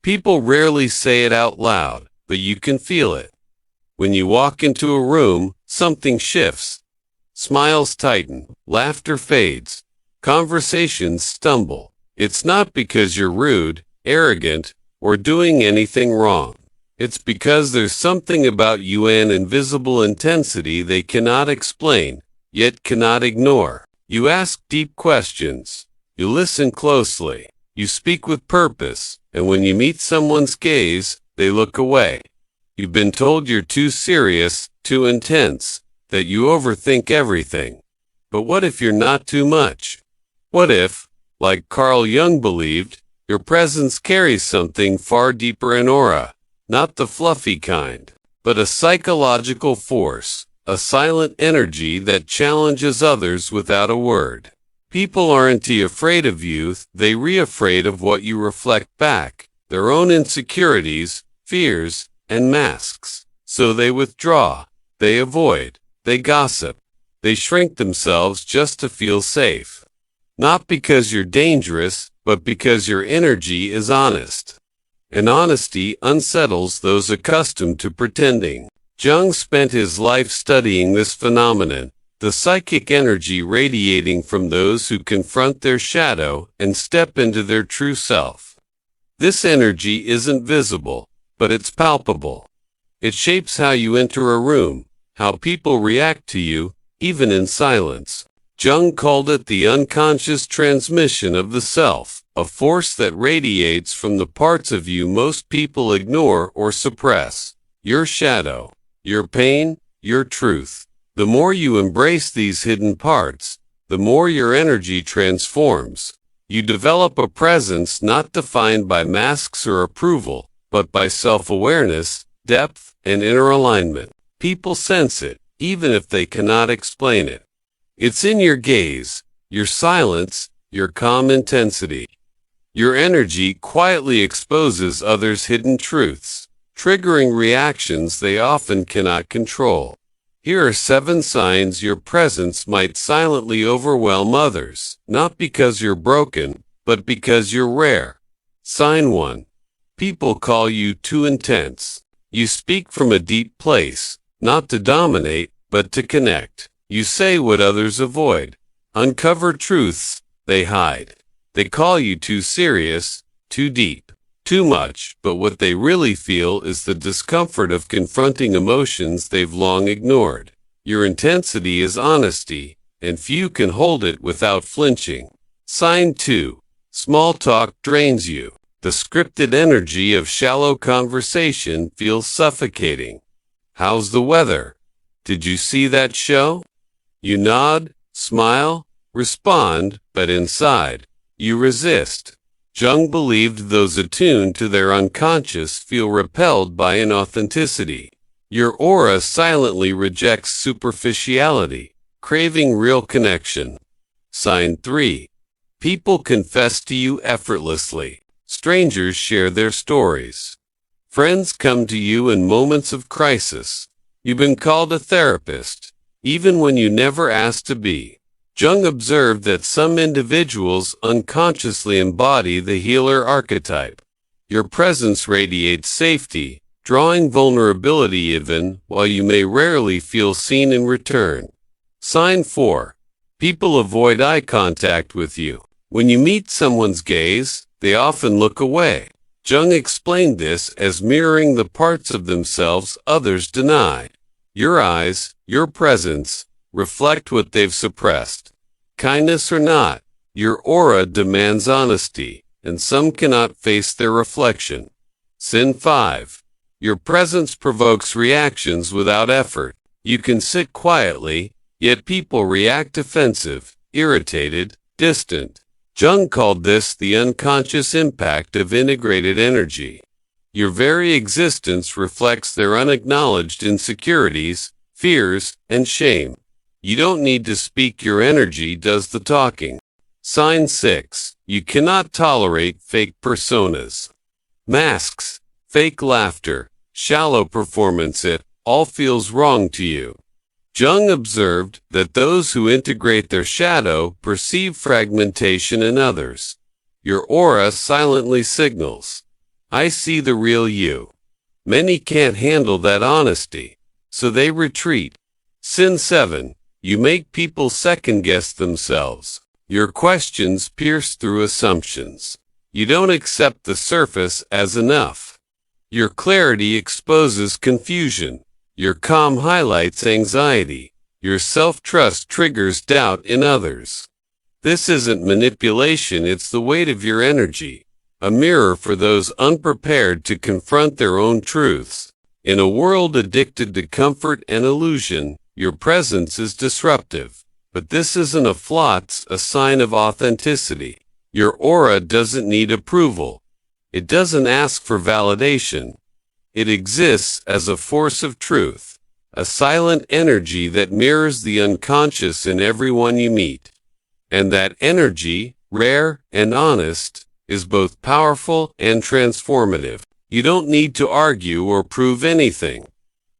People rarely say it out loud, but you can feel it. When you walk into a room, something shifts. Smiles tighten, laughter fades, conversations stumble. It's not because you're rude, arrogant, or doing anything wrong. It's because there's something about you, an invisible intensity they cannot explain, yet cannot ignore. You ask deep questions. You listen closely. You speak with purpose, and when you meet someone's gaze, they look away. You've been told you're too serious, too intense, that you overthink everything. But what if you're not too much? What if, like Carl Jung believed, your presence carries something far deeper in aura, not the fluffy kind, but a psychological force, a silent energy that challenges others without a word. People aren't afraid of you, they're afraid of what you reflect back, their own insecurities, fears, and masks. So they withdraw, they avoid, they gossip, they shrink themselves just to feel safe. Not because you're dangerous, but because your energy is honest. And honesty unsettles those accustomed to pretending. Jung spent his life studying this phenomenon, the psychic energy radiating from those who confront their shadow and step into their true self. This energy isn't visible, but it's palpable. It shapes how you enter a room, how people react to you, even in silence. Jung called it the unconscious transmission of the self, a force that radiates from the parts of you most people ignore or suppress. Your shadow, your pain, your truth. The more you embrace these hidden parts, the more your energy transforms. You develop a presence not defined by masks or approval, but by self-awareness, depth, and inner alignment. People sense it, even if they cannot explain it. It's in your gaze, your silence, your calm intensity. Your energy quietly exposes others' hidden truths, triggering reactions they often cannot control. Here are 7 signs your presence might silently overwhelm others, not because you're broken, but because you're rare. Sign 1. People call you too intense. You speak from a deep place, not to dominate, but to connect. You say what others avoid. Uncover truths they hide. They call you too serious, too deep, too much, but what they really feel is the discomfort of confronting emotions they've long ignored. Your intensity is honesty, and few can hold it without flinching. Sign 2. Small talk drains you. The scripted energy of shallow conversation feels suffocating. How's the weather? Did you see that show? You nod, smile, respond, but inside, you resist. Jung believed those attuned to their unconscious feel repelled by inauthenticity. Your aura silently rejects superficiality, craving real connection. Sign 3. People confess to you effortlessly. Strangers share their stories. Friends come to you in moments of crisis. You've been called a therapist, even when you never asked to be. Jung observed that some individuals unconsciously embody the healer archetype. Your presence radiates safety, drawing vulnerability even while you may rarely feel seen in return. Sign 4. People avoid eye contact with you. When you meet someone's gaze, they often look away. Jung explained this as mirroring the parts of themselves others deny. Your eyes, your presence, reflect what they've suppressed. Kindness or not, your aura demands honesty, and some cannot face their reflection. Sin 5. Your presence provokes reactions without effort. You can sit quietly, yet people react defensive, irritated, distant. Jung called this the unconscious impact of integrated energy. Your very existence reflects their unacknowledged insecurities, fears, and shame. You don't need to speak, your energy does the talking. Sign 6. You cannot tolerate fake personas. Masks, fake laughter, shallow performance, it all feels wrong to you. Jung observed that those who integrate their shadow perceive fragmentation in others. Your aura silently signals, I see the real you. Many can't handle that honesty, so they retreat. Sin 7. You make people second-guess themselves. Your questions pierce through assumptions. You don't accept the surface as enough. Your clarity exposes confusion. Your calm highlights anxiety. Your self-trust triggers doubt in others. This isn't manipulation, it's the weight of your energy, a mirror for those unprepared to confront their own truths. In a world addicted to comfort and illusion, your presence is disruptive. But this isn't a flaw, it's a sign of authenticity. Your aura doesn't need approval. It doesn't ask for validation. It exists as a force of truth, a silent energy that mirrors the unconscious in everyone you meet. And that energy, rare and honest, is both powerful and transformative. You don't need to argue or prove anything.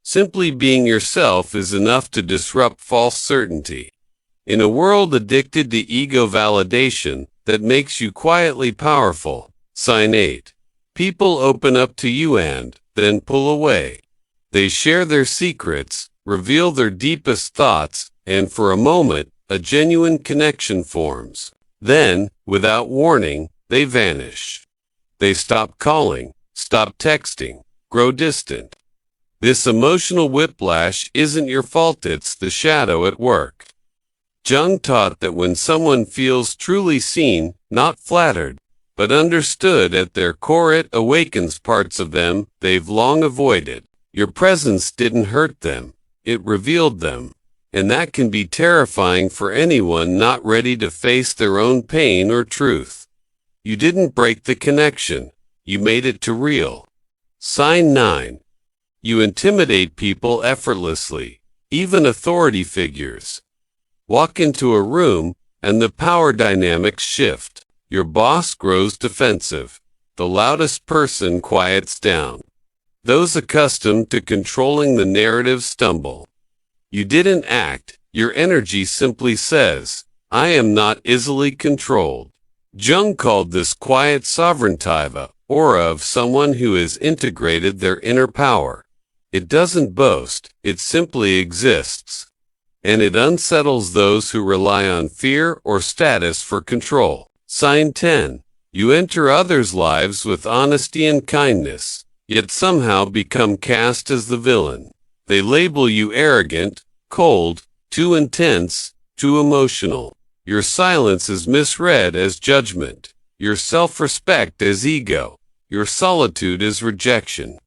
Simply being yourself is enough to disrupt false certainty. In a world addicted to ego validation that makes you quietly powerful, Sign 8. People open up to you and then pull away. They share their secrets, reveal their deepest thoughts, and for a moment, a genuine connection forms. Then, without warning, they vanish. They stop calling, stop texting, grow distant. This emotional whiplash isn't your fault, it's the shadow at work. Jung taught that when someone feels truly seen, not flattered, but understood at their core, it awakens parts of them they've long avoided. Your presence didn't hurt them, it revealed them. And that can be terrifying for anyone not ready to face their own pain or truth. You didn't break the connection, you made it too real. Sign 9. You intimidate people effortlessly, even authority figures. Walk into a room, and the power dynamics shift. Your boss grows defensive. The loudest person quiets down. Those accustomed to controlling the narrative stumble. You didn't act, your energy simply says, I am not easily controlled. Jung called this quiet sovereignty, the aura of someone who has integrated their inner power. It doesn't boast, it simply exists. And it unsettles those who rely on fear or status for control. Sign 10. You enter others' lives with honesty and kindness, yet somehow become cast as the villain. They label you arrogant, cold, too intense, too emotional. Your silence is misread as judgment. Your self-respect as ego. Your solitude as rejection.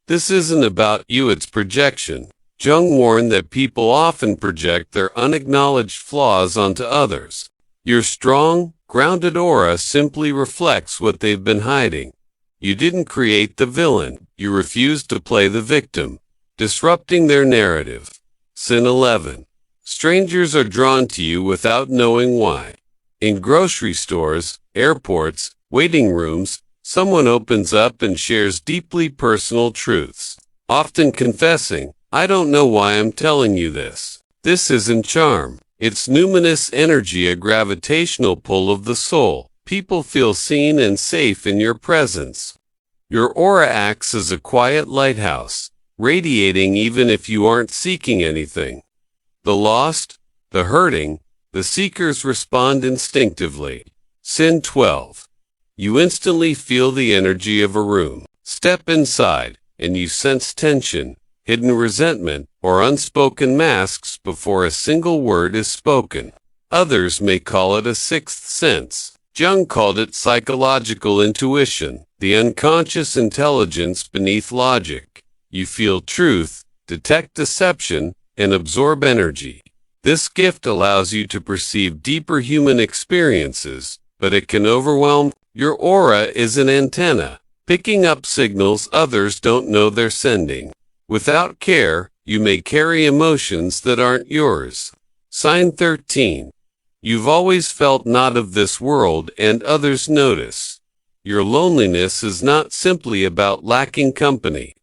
This isn't about you, it's projection. Jung warned that people often project their unacknowledged flaws onto others. Your strong, grounded aura simply reflects what they've been hiding. You didn't create the villain, you refused to play the victim, disrupting their narrative. Sin 11. Strangers are drawn to you without knowing why. In grocery stores, airports, waiting rooms, someone opens up and shares deeply personal truths, often confessing, I don't know why I'm telling you this. This isn't charm. It's numinous energy, a gravitational pull of the soul. People feel seen and safe in your presence. Your aura acts as a quiet lighthouse, radiating even if you aren't seeking anything. The lost, the hurting, the seekers respond instinctively. Sin 12. You instantly feel the energy of a room. Step inside, and you sense tension, hidden resentment, or unspoken masks before a single word is spoken. Others may call it a sixth sense. Jung called it psychological intuition, the unconscious intelligence beneath logic. You feel truth, detect deception, and absorb energy. This gift allows you to perceive deeper human experiences, but it can overwhelm. Your aura is an antenna, picking up signals others don't know they're sending. Without care, you may carry emotions that aren't yours. Sign 13. You've always felt not of this world and others notice. Your loneliness is not simply about lacking company.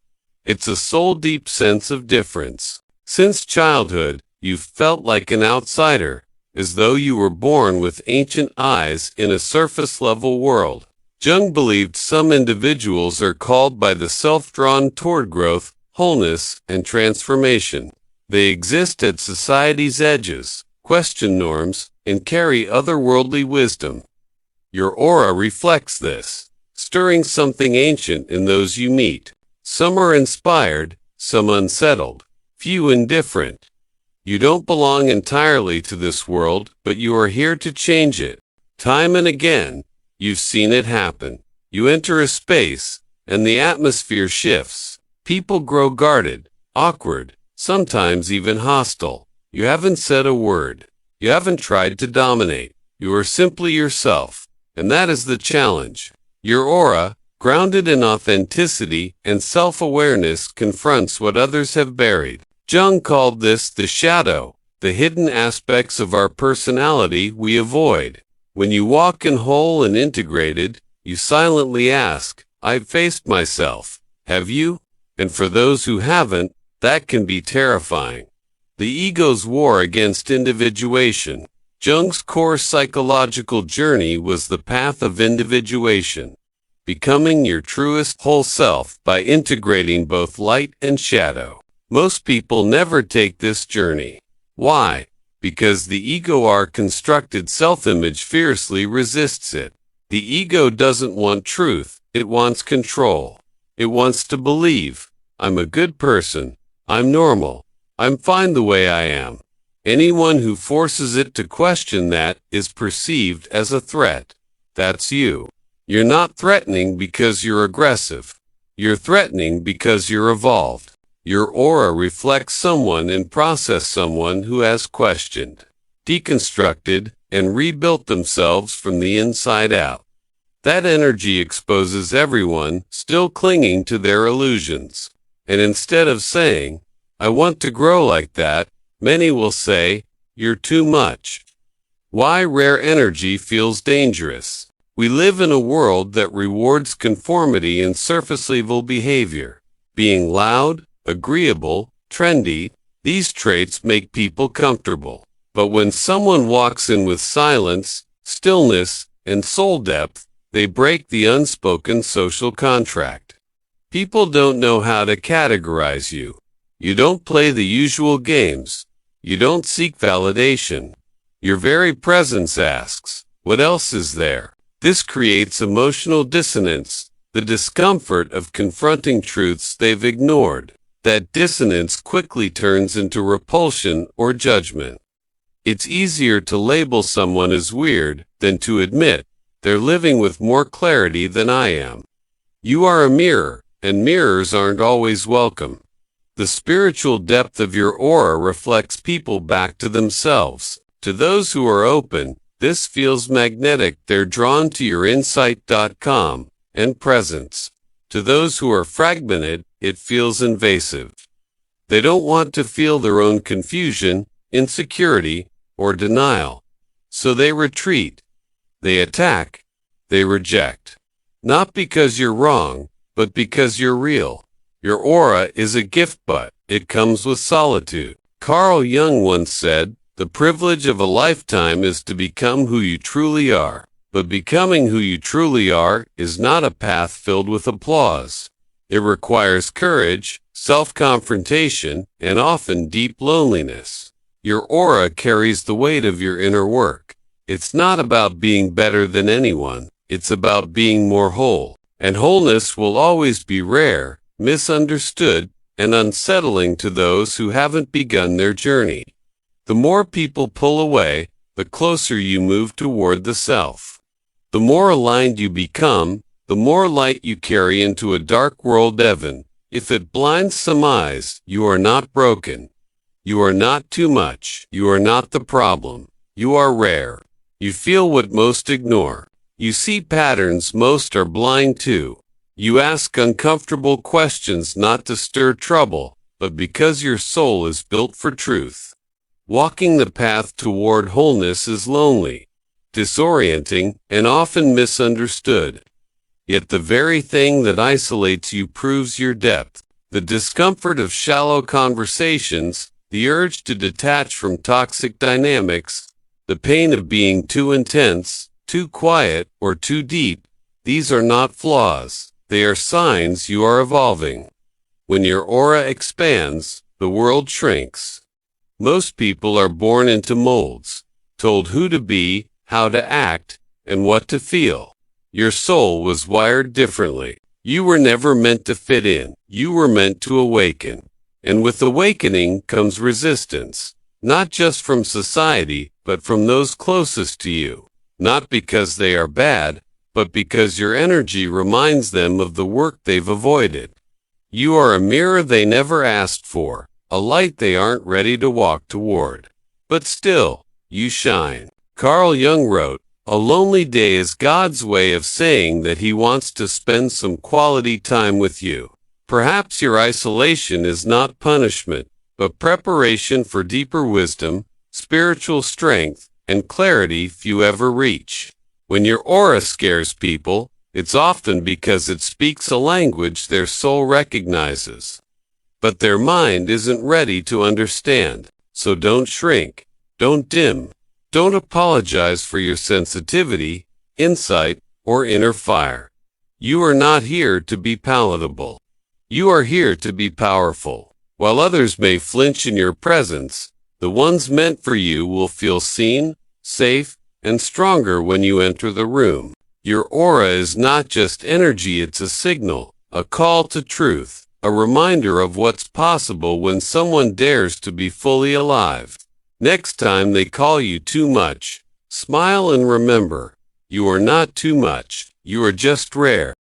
It's a soul-deep sense of difference. Since childhood, you've felt like an outsider, as though you were born with ancient eyes in a surface-level world. Jung believed some individuals are called by the self drawn toward growth, wholeness, and transformation. They exist at society's edges, question norms, and carry otherworldly wisdom. Your aura reflects this, stirring something ancient in those you meet. Some are inspired, some unsettled, few indifferent. You don't belong entirely to this world, but you are here to change it. Time and again, you've seen it happen. You enter a space, and the atmosphere shifts. People grow guarded, awkward, sometimes even hostile. You haven't said a word. You haven't tried to dominate. You are simply yourself, and that is the challenge. Your aura, grounded in authenticity and self-awareness, confronts what others have buried. Jung called this the shadow, the hidden aspects of our personality we avoid. When you walk in whole and integrated, you silently ask, I've faced myself. Have you? And for those who haven't, that can be terrifying. The ego's war against individuation. Jung's core psychological journey was the path of individuation, becoming your truest whole self by integrating both light and shadow. Most people never take this journey. Why? Because the ego, our constructed self-image, fiercely resists it. The ego doesn't want truth, it wants control. It wants to believe, I'm a good person, I'm normal, I'm fine the way I am. Anyone who forces it to question that is perceived as a threat. That's you. You're not threatening because you're aggressive. You're threatening because you're evolved. Your aura reflects someone and process someone who has questioned, deconstructed, and rebuilt themselves from the inside out. That energy exposes everyone still clinging to their illusions. And instead of saying, I want to grow like that, many will say, you're too much. Why rare energy feels dangerous. We live in a world that rewards conformity and surface-level behavior. Being loud, agreeable, trendy, these traits make people comfortable. But when someone walks in with silence, stillness, and soul depth, they break the unspoken social contract. People don't know how to categorize you. You don't play the usual games. You don't seek validation. Your very presence asks, what else is there? This creates emotional dissonance, the discomfort of confronting truths they've ignored. That dissonance quickly turns into repulsion or judgment. It's easier to label someone as weird than to admit they're living with more clarity than I am. You are a mirror, and mirrors aren't always welcome. The spiritual depth of your aura reflects people back to themselves. To those who are open, this feels magnetic. They're drawn to your insight.com and presence. To those who are fragmented, it feels invasive. They don't want to feel their own confusion, insecurity, or denial. So they retreat. They attack. They reject. Not because you're wrong, but because you're real. Your aura is a gift, but it comes with solitude. Carl Jung once said, the privilege of a lifetime is to become who you truly are. But becoming who you truly are is not a path filled with applause. It requires courage, self-confrontation, and often deep loneliness. Your aura carries the weight of your inner work. It's not about being better than anyone. It's about being more whole. And wholeness will always be rare, misunderstood, and unsettling to those who haven't begun their journey. The more people pull away, the closer you move toward the self. The more aligned you become, the more light you carry into a dark world. Even if it blinds some eyes, you are not broken. You are not too much. You are not the problem. You are rare. You feel what most ignore. You see patterns most are blind to. You ask uncomfortable questions not to stir trouble, but because your soul is built for truth. Walking the path toward wholeness is lonely, disorienting, and often misunderstood. Yet the very thing that isolates you proves your depth. The discomfort of shallow conversations, the urge to detach from toxic dynamics, the pain of being too intense, too quiet, or too deep, These are not flaws. They are signs you are evolving. When your aura expands, the world shrinks. Most people are born into molds, told who to be, how to act, and what to feel. Your soul was wired differently. You were never meant to fit in. You were meant to awaken. And with awakening comes resistance, not just from society, but from those closest to you. Not because they are bad, but because your energy reminds them of the work they've avoided. You are a mirror they never asked for, a light they aren't ready to walk toward. But still, you shine. Carl Jung wrote, "A lonely day is God's way of saying that He wants to spend some quality time with you." Perhaps your isolation is not punishment, but preparation for deeper wisdom, spiritual strength, and clarity few ever reach. When your aura scares people, it's often because it speaks a language their soul recognizes. But their mind isn't ready to understand, so don't shrink, don't dim, don't apologize for your sensitivity, insight, or inner fire. You are not here to be palatable. You are here to be powerful. While others may flinch in your presence, the ones meant for you will feel seen, safe, and stronger when you enter the room. Your aura is not just energy, it's a signal, a call to truth, a reminder of what's possible when someone dares to be fully alive. Next time they call you too much, smile and remember, you are not too much, you are just rare.